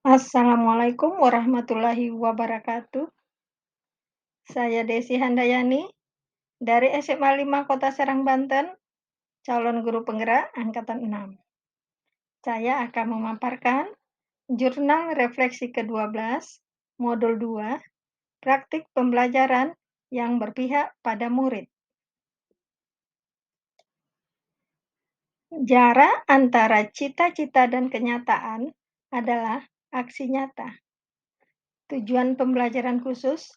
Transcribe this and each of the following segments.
Assalamualaikum warahmatullahi wabarakatuh. Saya Desi Handayani dari SMA 5 Kota Serang, Banten, calon guru penggerak angkatan 6. Saya akan memaparkan jurnal refleksi ke-12, modul 2, praktik pembelajaran yang berpihak pada murid. Jarak antara cita-cita dan kenyataan adalah aksi nyata. Tujuan pembelajaran khusus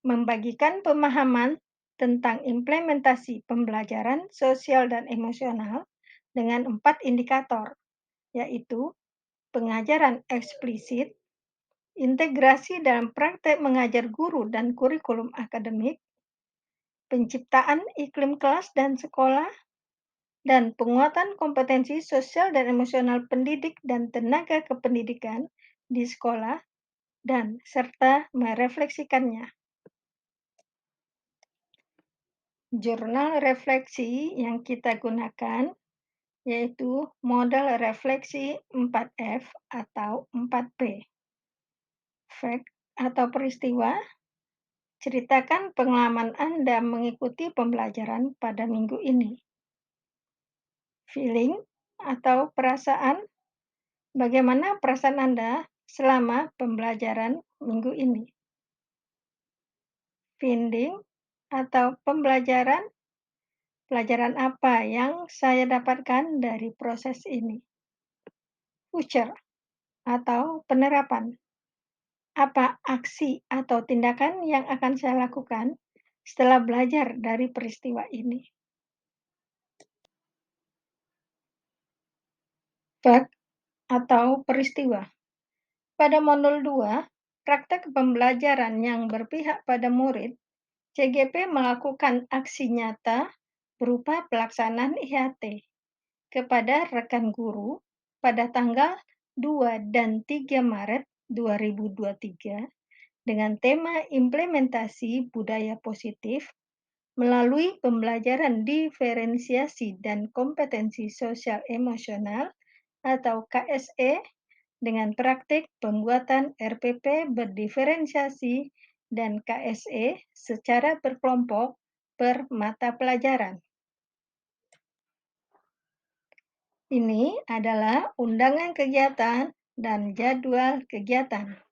membagikan pemahaman tentang implementasi pembelajaran sosial dan emosional dengan 4 indikator, yaitu pengajaran eksplisit, integrasi dalam praktek mengajar guru dan kurikulum akademik, penciptaan iklim kelas dan sekolah, dan penguatan kompetensi sosial dan emosional pendidik dan tenaga kependidikan di sekolah, dan serta merefleksikannya. Jurnal refleksi yang kita gunakan yaitu model refleksi 4F atau 4P. Fact atau peristiwa, ceritakan pengalaman Anda mengikuti pembelajaran pada minggu ini. Feeling atau perasaan, bagaimana perasaan Anda selama pembelajaran minggu ini. Finding atau pembelajaran, pelajaran apa yang saya dapatkan dari proses ini. Future atau penerapan, apa aksi atau tindakan yang akan saya lakukan setelah belajar dari peristiwa ini. Fact atau peristiwa. Pada modul 2, praktek pembelajaran yang berpihak pada murid, CGP melakukan aksi nyata berupa pelaksanaan IHT kepada rekan guru pada tanggal 2 dan 3 Maret 2023 dengan tema implementasi budaya positif melalui pembelajaran diferensiasi dan kompetensi sosial emosional atau KSE dengan praktik pembuatan RPP berdiferensiasi dan KSE secara berkelompok per mata pelajaran. Ini adalah undangan kegiatan dan jadwal kegiatan.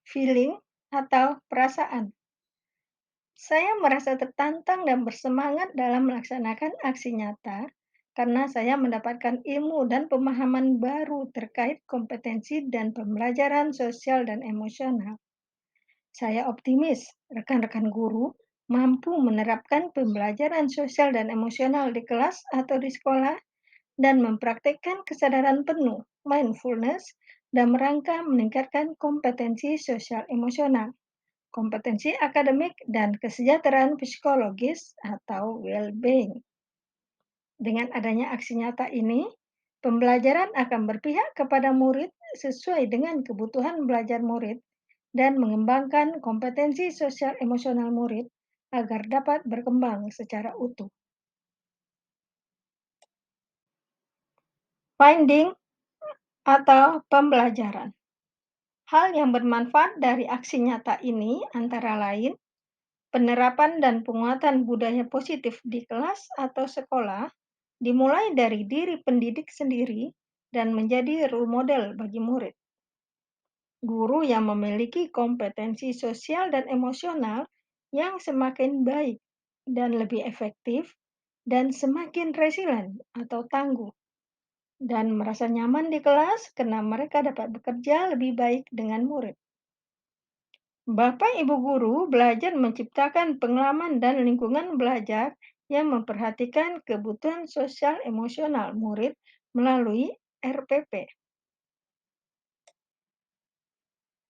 Feeling atau perasaan. Saya merasa tertantang dan bersemangat dalam melaksanakan aksi nyata karena saya mendapatkan ilmu dan pemahaman baru terkait kompetensi dan pembelajaran sosial dan emosional. Saya optimis rekan-rekan guru mampu menerapkan pembelajaran sosial dan emosional di kelas atau di sekolah dan mempraktikkan kesadaran penuh mindfulness dan rangka meningkatkan kompetensi sosial emosional, kompetensi akademik, dan kesejahteraan psikologis atau well-being. Dengan adanya aksi nyata ini, pembelajaran akan berpihak kepada murid sesuai dengan kebutuhan belajar murid dan mengembangkan kompetensi sosial emosional murid agar dapat berkembang secara utuh. Finding atau pembelajaran. Hal yang bermanfaat dari aksi nyata ini antara lain penerapan dan penguatan budaya positif di kelas atau sekolah dimulai dari diri pendidik sendiri dan menjadi role model bagi murid. Guru yang memiliki kompetensi sosial dan emosional yang semakin baik dan lebih efektif dan semakin resilient atau tangguh dan merasa nyaman di kelas karena mereka dapat bekerja lebih baik dengan murid. Bapak Ibu guru belajar menciptakan pengalaman dan lingkungan belajar yang memperhatikan kebutuhan sosial emosional murid melalui RPP.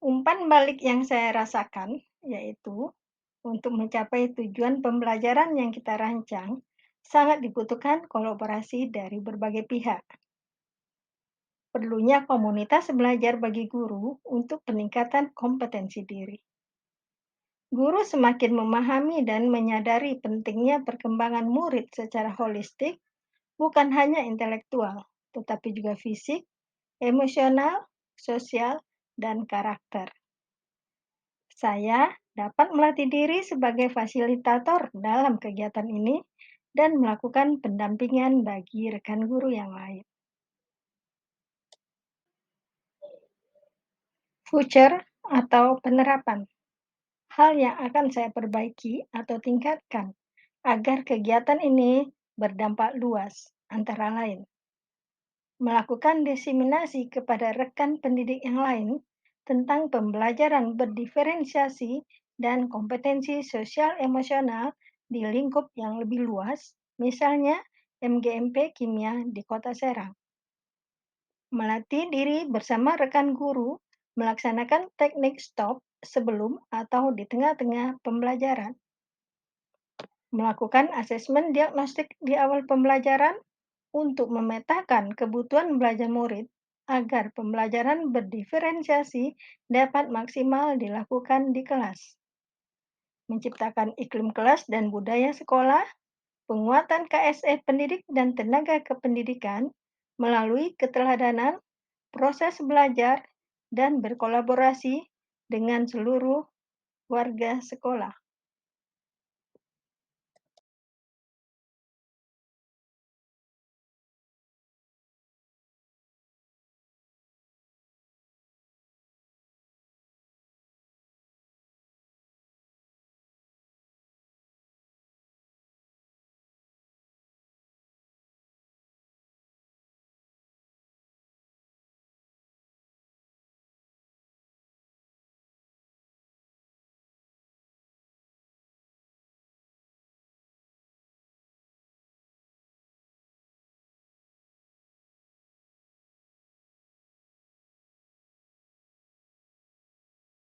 Umpan balik yang saya rasakan yaitu untuk mencapai tujuan pembelajaran yang kita rancang sangat dibutuhkan kolaborasi dari berbagai pihak. Perlunya komunitas belajar bagi guru untuk peningkatan kompetensi diri. Guru semakin memahami dan menyadari pentingnya perkembangan murid secara holistik, bukan hanya intelektual, tetapi juga fisik, emosional, sosial, dan karakter. Saya dapat melatih diri sebagai fasilitator dalam kegiatan ini dan melakukan pendampingan bagi rekan guru yang lain. Future atau penerapan, hal yang akan saya perbaiki atau tingkatkan agar kegiatan ini berdampak luas, antara lain melakukan diseminasi kepada rekan pendidik yang lain tentang pembelajaran berdiferensiasi dan kompetensi sosial emosional di lingkup yang lebih luas, misalnya MGMP Kimia di Kota Serang. Melatih diri bersama rekan guru melaksanakan teknik stop sebelum atau di tengah-tengah pembelajaran. Melakukan asesmen diagnostik di awal pembelajaran untuk memetakan kebutuhan belajar murid agar pembelajaran berdiferensiasi dapat maksimal dilakukan di kelas. Menciptakan iklim kelas dan budaya sekolah, penguatan KSE pendidik dan tenaga kependidikan melalui keteladanan, proses belajar, dan berkolaborasi dengan seluruh warga sekolah.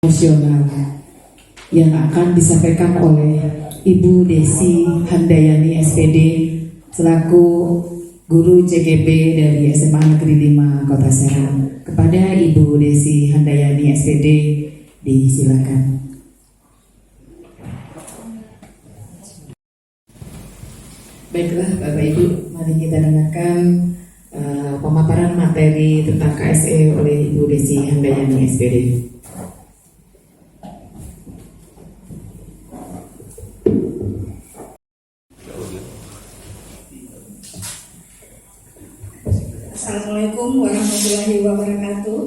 Nasional yang akan disampaikan oleh Ibu Desi Handayani SPD selaku guru CGP dari SMA Negeri 5 Kota Serang. Kepada Ibu Desi Handayani SPD disilakan. Baiklah Bapak Ibu, mari kita dengarkan pemaparan materi tentang KSE oleh Ibu Desi Handayani SPD. Assalamualaikum warahmatullahi wabarakatuh.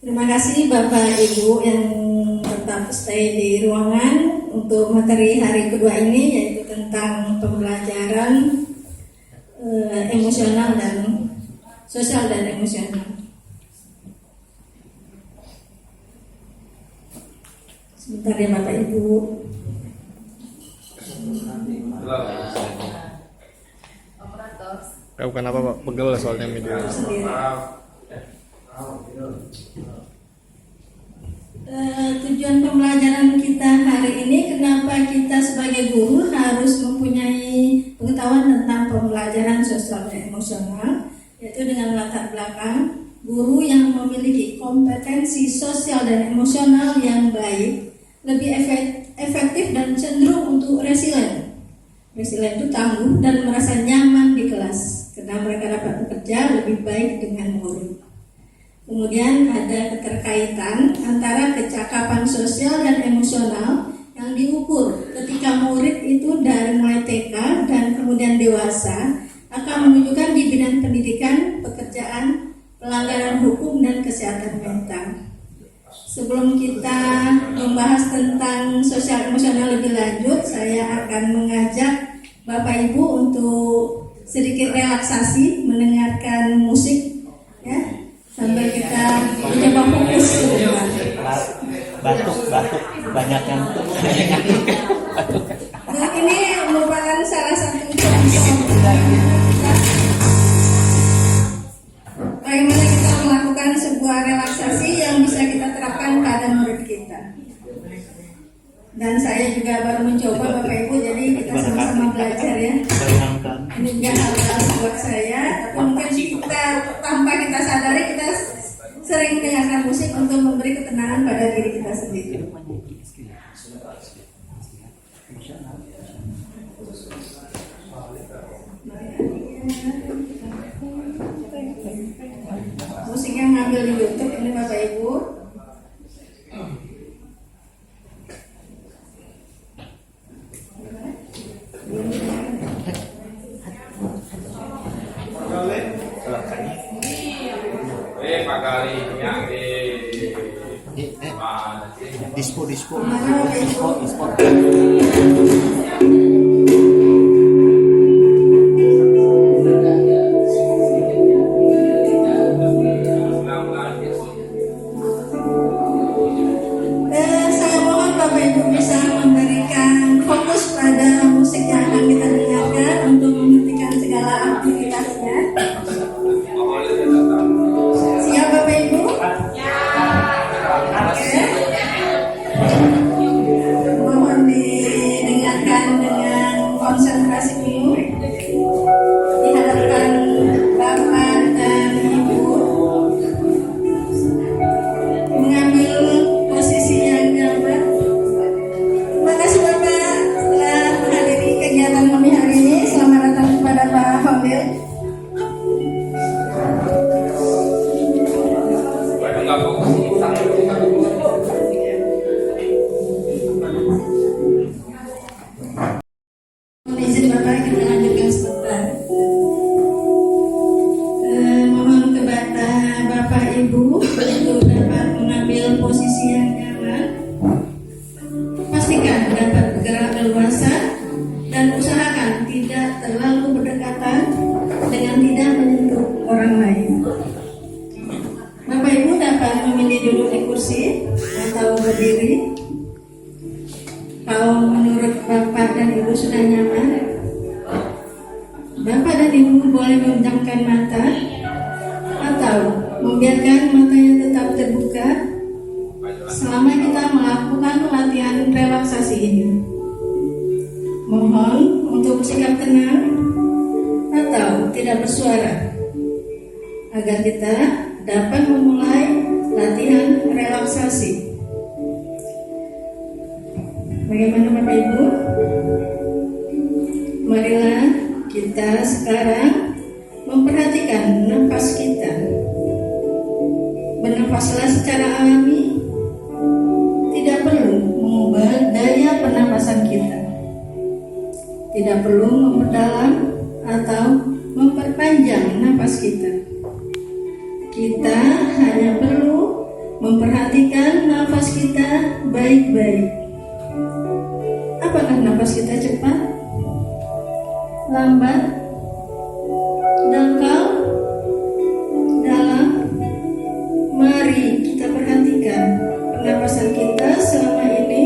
Terima kasih Bapak Ibu yang tetap stay di ruangan untuk materi hari kedua ini, yaitu tentang pembelajaran emosional dan sosial dan emosional. Sebentar ya Bapak Ibu. Bukan apa Pak, pegel soalnya video. Tujuan pembelajaran kita hari ini, kenapa kita sebagai guru harus mempunyai pengetahuan tentang pembelajaran sosial dan emosional, yaitu dengan latar belakang guru yang memiliki kompetensi sosial dan emosional yang baik, lebih efektif dan cenderung untuk resilient. Resilient itu tangguh dan merasa nyaman di kelas karena mereka dapat bekerja lebih baik dengan murid. Kemudian ada keterkaitan antara kecakapan sosial dan emosional yang diukur ketika murid itu dari mulai TK dan kemudian dewasa akan menunjukkan di bidang pendidikan, pekerjaan, pelanggaran hukum, dan kesehatan mental. Sebelum kita membahas tentang sosial emosional lebih lanjut, saya akan mengajak Bapak Ibu untuk sedikit relaksasi, mendengarkan musik, ya, sambil kita mencoba fokus sebentar. Batuk, banyak yang Nah, ini merupakan salah satu contoh bagaimana kita melakukan sebuah relaksasi yang bisa kita terapkan pada murid kita. Dan saya juga baru mencoba Bapak Ibu, jadi kita sama-sama belajar ya. Ini juga hal baru buat saya, tapi mungkin kita tanpa kita sadari kita sering mendengarkan musik untuk memberi ketenangan pada diri kita sendiri. Musik yang ngambil di YouTube ini Bapak Ibu. Dispo. Saya mohon Bapak Ibu bisa memberikan fokus pada musik yang akan kita dengarkan untuk menghentikan segala aktivitasnya. Siap Bapak Ibu? Oke. Mohon didengarkan dengan konsentrasi dulu. Diharapkan Bapak dan Ibu mengambil posisi yang nyaman. Terima kasih Bapak telah menghadiri kegiatan kami hari ini. Selamat datang kepada Pak Hamil. Mohon izin Bapak kita lanjutkan sebentar. Mohon kepada Bapak Ibu untuk dapat mengambil posisi yang nyaman. Pastikan dapat bergerak leluasa dan usahakan tidak terlalu berdekatan dengan tidak menyentuh orang lain. Bapak Ibu dapat memilih duduk di kursi atau berdiri. Kalau menurut Bapak dan Ibu sudah nyaman, Bapak dan Ibu boleh memejamkan mata atau membiarkan matanya tetap terbuka selama kita melakukan latihan relaksasi ini. Mohon untuk bersikap tenang atau tidak bersuara agar kita dapat memulai latihan relaksasi. Bagaimana Bapak Ibu? Marilah kita sekarang memperhatikan nafas kita. Bernafaslah secara alami, tidak perlu mengubah daya pernapasan kita. Tidak perlu memperdalam atau memperpanjang nafas kita. Kita hanya perlu memperhatikan nafas kita baik-baik. Apakah nafas kita cepat, lambat, dangkal, dalam? Mari kita perhatikan pernapasan kita selama ini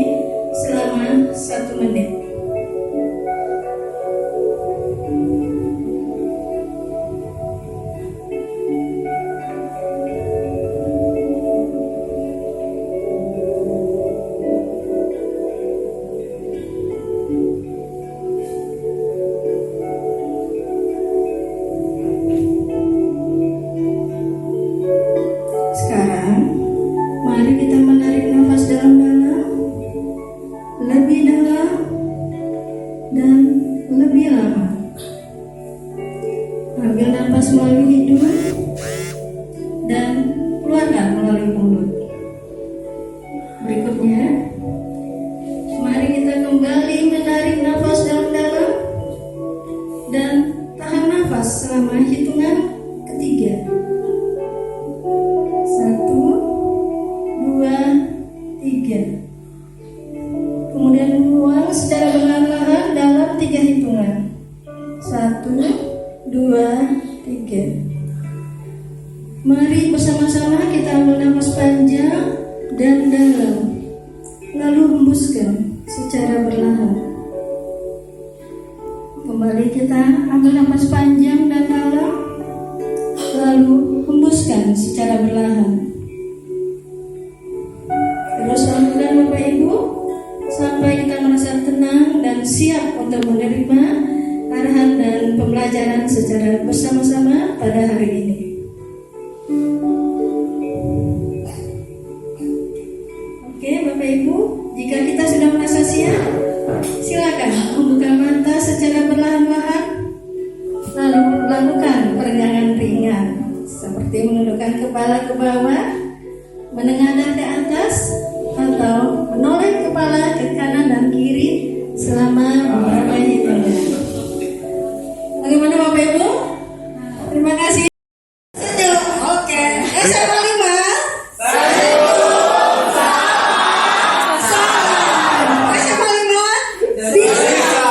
selama 1 menit. Sekarang, mari kita menarik nafas dalam-dalam, lebih dalam, dan lebih lama. Ambil nafas melalui hidung dan keluarkan melalui mulut. Berikutnya, mari kita kembali menarik nafas dalam-dalam dan tahan nafas selama hitungan ketiga. 1, 2, 3. Kemudian buang secara perlahan-lahan dalam 3 hitungan. 1, 2, 3. Mari bersama-sama kita ambil nafas panjang dan dalam, lalu hembuskan secara perlahan. Kembali kita ambil nafas panjang dan dalam, lalu hembuskan secara perlahan. Terus lakukan Bapak Ibu sampai kita merasa tenang dan siap untuk menerima arahan dan pembelajaran secara bersama-sama pada hari ini. Bapak Ibu, jika kita sudah merasa siap, silakan membuka mata secara perlahan-lahan, lalu lakukan peregangan ringan, seperti menundukkan kepala ke bawah, menengadah ke atas, atau menoleh kepala ke kanan dan kiri selama beberapa hitungan. Bagaimana Bapak Ibu? Terima kasih. Setuju? Oke. SMA 5. Salah. SMA 5. Bisa.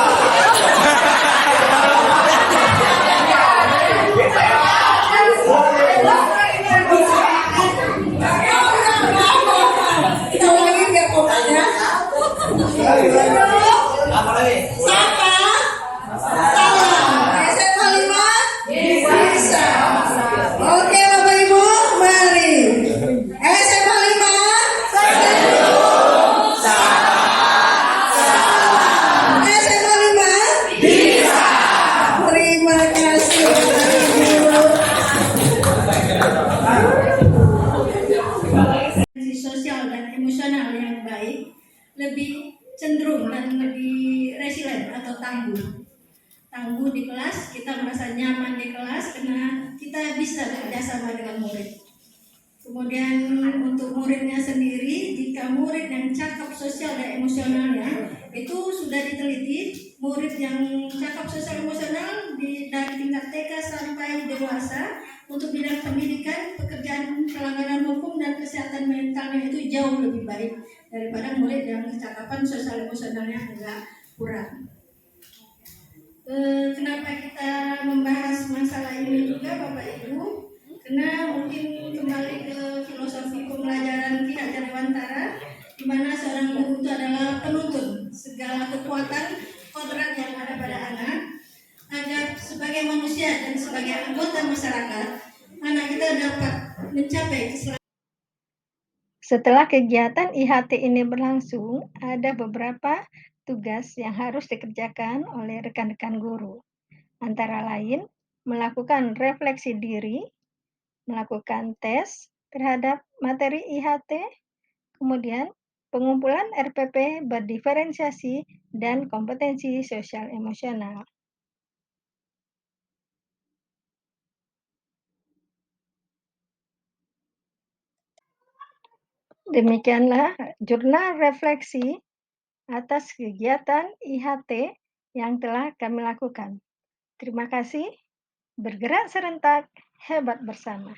Kita ulangi biar potanya. Siapa? Salah. SMA 5. Bisa. Oke Bapak Ibu, mari. SMA 5. SMA 5. Bisa. Terima kasih Bapak Ibu. Kondisi sosial dan emosional yang baik lebih cenderung dan lebih resilient atau tangguh. Tangguh di kelas, kita merasa nyaman di kelas karena kita bisa bekerjasama dengan murid. Kemudian untuk muridnya sendiri, jika murid yang cakap sosial dan emosionalnya itu sudah diteliti, murid yang cakap sosial emosional dari tingkat TK sampai dewasa untuk bidang pendidikan, pekerjaan, pelanggaran hukum dan kesehatan mentalnya itu jauh lebih baik daripada murid yang kecakapan sosial emosionalnya agak kurang. Kenapa kita membahas masalah ini juga Bapak Ibu? Karena mungkin kembali ke filosofi pembelajaran Ki Hajar Dewantara, di mana seorang guru itu adalah penuntun segala kekuatan kodrat yang ada pada anak, agar sebagai manusia dan sebagai anggota masyarakat, anak kita dapat mencapai keselamatan. Setelah kegiatan IHT ini berlangsung, ada beberapa tugas yang harus dikerjakan oleh rekan-rekan guru. Antara lain, melakukan refleksi diri, melakukan tes terhadap materi IHT, kemudian pengumpulan RPP berdiferensiasi dan kompetensi sosial emosional. Demikianlah jurnal refleksi atas kegiatan IHT yang telah kami lakukan. Terima kasih. Bergerak serentak, hebat bersama.